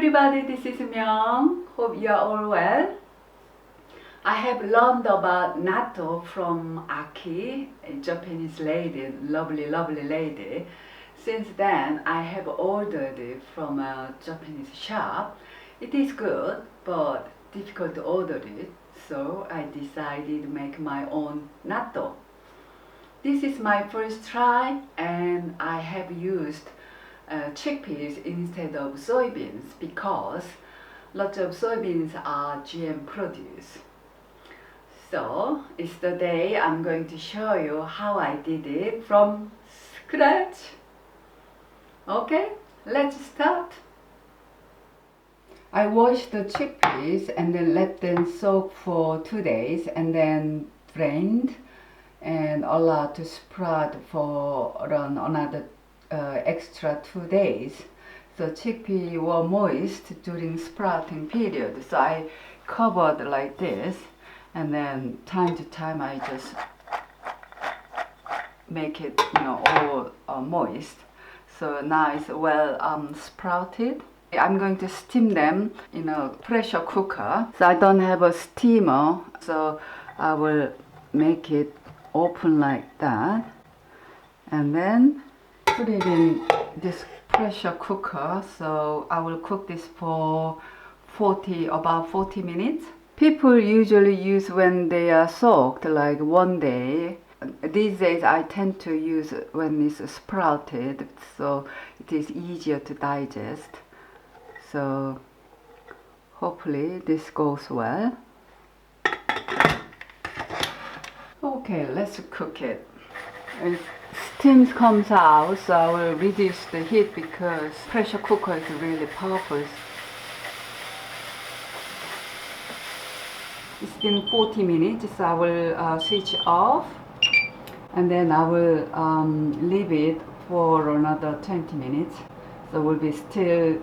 everybody, this is Myung. Hope you are all well. I have learned about natto from Aki, a Japanese lady, lovely lady. Since then, I have ordered it from a Japanese shop. It is good, but difficult to order it, so I decided to make my own natto. This is my first try, and I have used chickpeas instead of soybeans because lots of soybeans are GM produce. So it's the day I'm going to show you how I did it from scratch. Okay, let's start. I washed the chickpeas and then let them soak for 2 days and then drained and allowed to sprout for around another extra 2 days. So chickpeas were moist during sprouting period. So I covered like this, and then time to time I just make it, all moist. So now it's well sprouted. I'm going to steam them in a pressure cooker. So I don't have a steamer, so I will make it open like that, and then put it in this pressure cooker. So I will cook this for about 40 minutes. People usually use when they are soaked, like 1 day. These days I tend to use when it's sprouted, so it is easier to digest. So hopefully this goes well. Okay, let's cook it. As steam comes out, so I will reduce the heat because pressure cooker is really powerful. It's been 40 minutes, so I will switch off, and then I will leave it for another 20 minutes. So we'll be still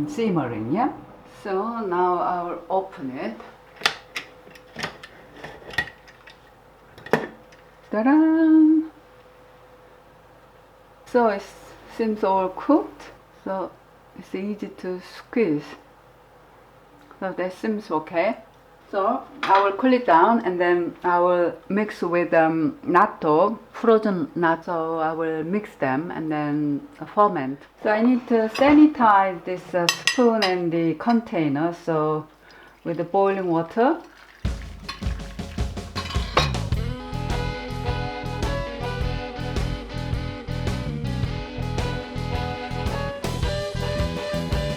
simmering, yeah? So now I will open it. Ta-da! So it seems all cooked, so it's easy to squeeze. So that seems okay. So I will cool it down, and then I will mix with natto, frozen natto. So I will mix them and then ferment. So I need to sanitize this spoon and the container. So with the boiling water.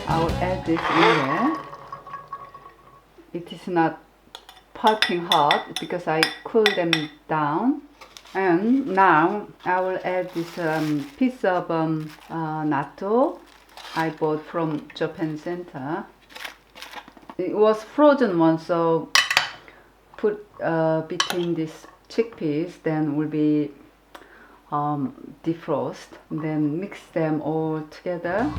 I will add this in there. It is not piping hot because I cool them down. And now I will add this piece of natto I bought from Japan Center. It was frozen one, so put between these chickpeas, then will be defrost. Then mix them all together.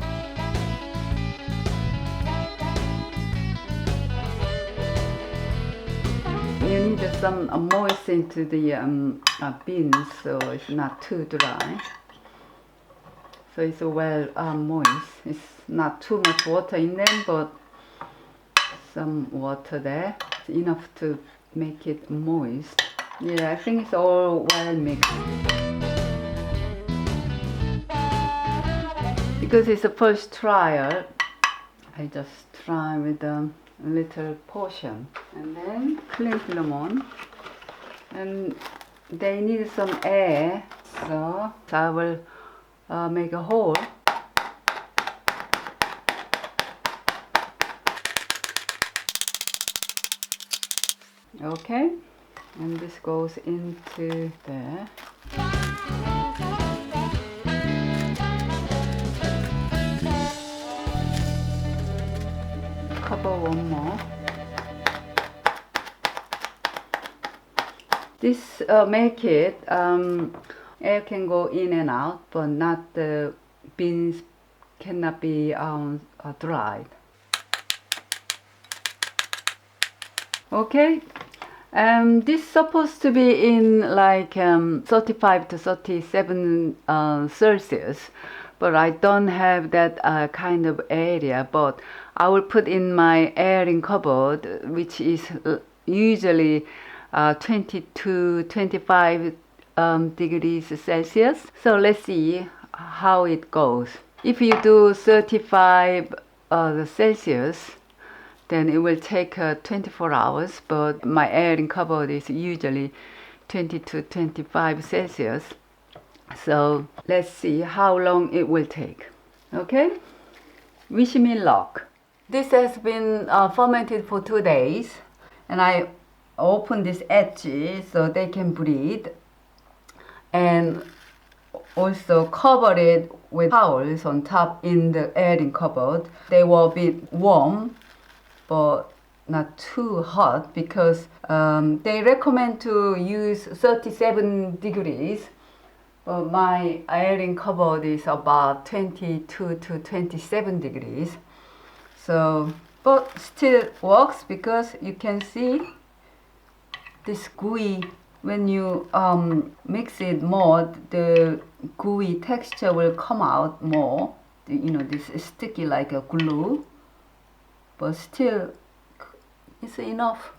You need some moist into the beans, so it's not too dry. So it's well moist. It's not too much water in them, but some water there. It's enough to make it moist. Yeah, I think it's all well mixed. Because it's a first trial, I just try with a little portion, and then clean lemon, and they need some air, so I will make a hole. Okay, and this goes into there. Cover one more. This make it air can go in and out, but not the beans cannot be dried. Okay, this is supposed to be in like 35 to 37 Celsius, but I don't have that kind of area. But I will put in my airing cupboard, which is usually 22, 25 degrees Celsius. So let's see how it goes. If you do 35 Celsius, then it will take 24 hours, but my airing cupboard is usually 22, 25 Celsius. So let's see how long it will take. Okay? Wish me luck. This has been fermented for 2 days, and I open this edge so they can breathe, and also cover it with towels on top in the airing cupboard. They were a bit warm, but not too hot, because they recommend to use 37 degrees, but my airing cupboard is about 22 to 27 degrees. So, but still works, because you can see this gooey, when you mix it more, the gooey texture will come out more. You know, this is sticky like a glue, but still it's enough.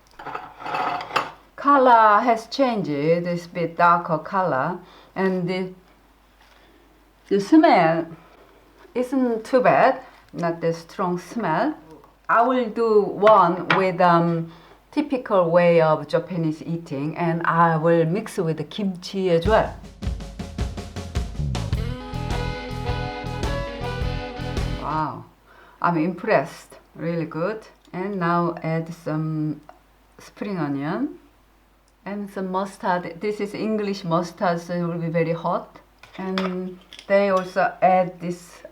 Color has changed, it's a bit darker color, and the smell isn't too bad, not the strong smell. I will do one with typical way of Japanese eating, and I will mix it with the kimchi as well. Wow, I'm impressed, really good. And now add some spring onion and some mustard. This is English mustard, so it will be very hot. And they also add this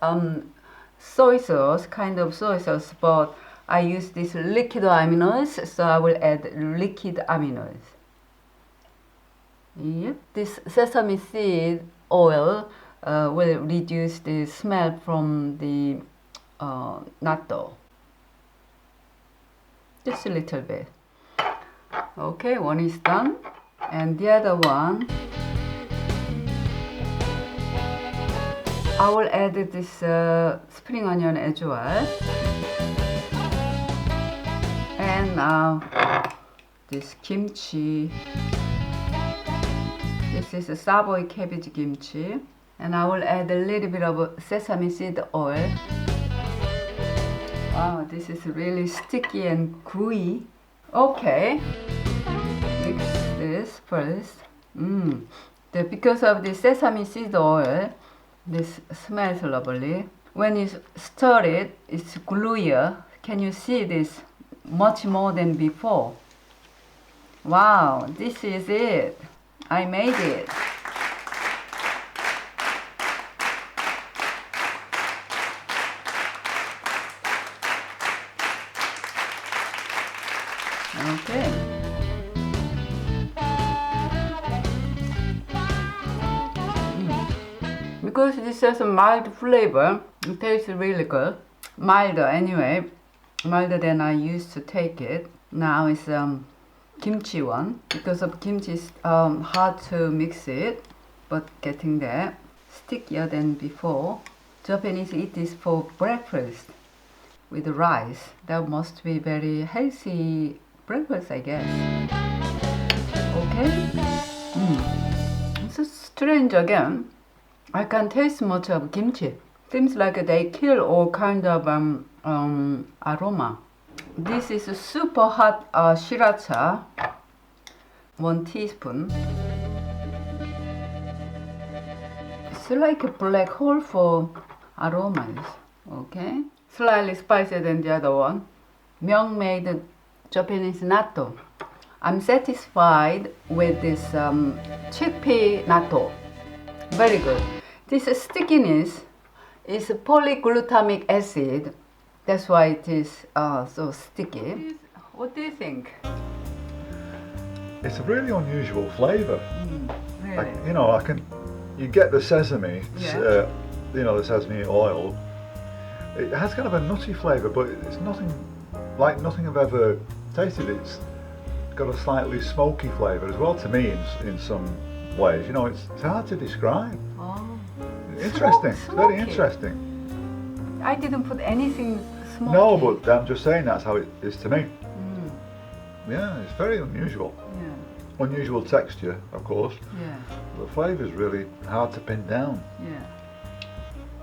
soy sauce, kind of soy sauce, but I use this liquid aminos, so I will add liquid aminos. Yep. This sesame seed oil will reduce the smell from the natto. Just a little bit. Okay, one is done, and the other one I will add this spring onion as well, and now this kimchi. This is a Savoy cabbage kimchi, and I will add a little bit of sesame seed oil. Wow, this is really sticky and gooey. Okay, mix this first. Because of the sesame seed oil, this smells lovely. When you stir it, it's gluier. Can you see this? Much more than before. Wow, this is it. I made it. Okay. Because this has a mild flavor, it tastes really good. Milder anyway, milder than I used to take it. Now it's kimchi one. Because of kimchi, it's hard to mix it, but getting there. Stickier than before. Japanese eat this for breakfast with rice. That must be very healthy breakfast, I guess. Okay. It's strange again. I can't taste much of kimchi. Seems like they kill all kind of aroma. This is a super hot sriracha, 1 teaspoon. It's like a black hole for aromas. Okay. Slightly spicier than the other one. Myeong-made Japanese natto. I'm satisfied with this Chickpea Natto. Very good. This stickiness is polyglutamic acid. That's why it is so sticky. What do you think? It's a really unusual flavour. Really? You get the sesame, Yeah. The sesame oil. It has kind of a nutty flavour, but it's nothing I've ever tasted. It's got a slightly smoky flavour as well to me in some ways. It's hard to describe. Oh. interesting. It's very smoky. interesting. I didn't put anything smoky. No, but I'm just saying that's how it is to me. Mm, Yeah, it's very unusual. yeah, Unusual texture, of course. yeah, The flavour's really hard to pin down. yeah,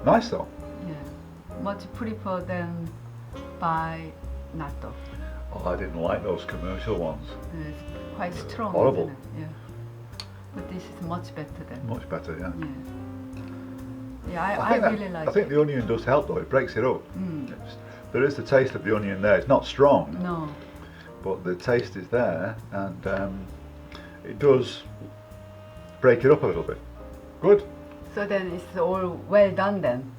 Nice though. yeah. Much prefer than buy natto. Oh, I didn't like those commercial ones. It's quite strong. Horrible. Isn't it? Yeah. But this is much better than. Much better, yeah. Yeah. Yeah, I think really like I think it. the onion does help though. It breaks it up. Mm. There is the taste of the onion there. It's not strong, No. but the taste is there, and it does break it up a little bit. Good. So then it's all well done then.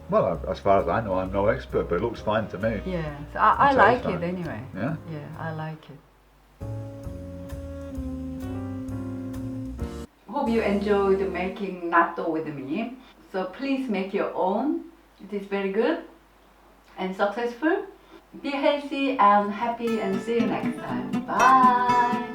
Well, as far as I know, I'm no expert, but it looks fine to me. Yeah. So I It like tastes it fine. anyway. Yeah. Yeah, I like it. Hope you enjoyed making natto with me. So please make your own. It is very good and successful. Be healthy and happy and see you next time. Bye.